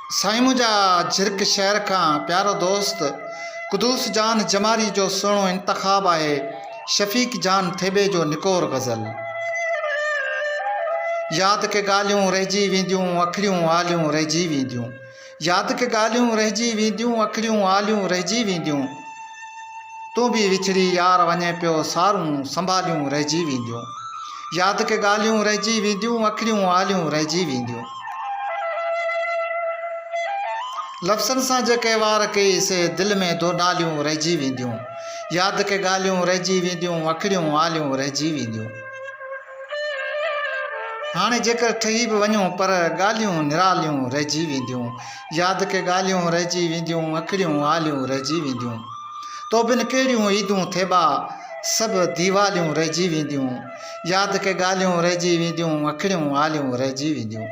साईं मुंहिंजा झिरक शहर खां प्यारो दोस्त कुदूस जान जमारी जो सुहिणो इंतख़ाब आहे शफ़ीक जान थेबे जो निकोर गज़ल। यादि के ॻाल्हियूं रहिजी वेंदियूं अखियूं आलियूं रहिजी वेंदियूं। यादि के ॻाल्हियूं रहिजी वेंदियूं अखियूं आलियूं रहिजी वेंदियूं। तूं बि विछड़ी यार वञे पियो सारूं संभालियूं रहिजी वेंदियूं। यादि के ॻाल्हियूं रहिजी वेंदियूं अखियूं आलियूं रहिजी वेंदियूं। लफ़्ज़नि सां जेके वार कईसे दिलि में दो नालियूं रहिजी वेंदियूं। यादि के ॻाल्हियूं रहिजी वेंदियूं अखियूं आलियूं रहिजी वेंदियूं। हाणे जेकर ठही बि वञूं पर ॻाल्हियूं निरालियूं रहिजी वेंदियूं। यादि के ॻाल्हियूं रहिजी वेंदियूं अखियूं आलियूं रहिजी वेंदियूं। तो बिन कहिड़ियूं ईदूं थेबा सभु दीवालियूं रहिजी वेंदियूं। यादि के ॻाल्हियूं रहिजी वेंदियूं अखियूं आलियूं रहिजी वेंदियूं।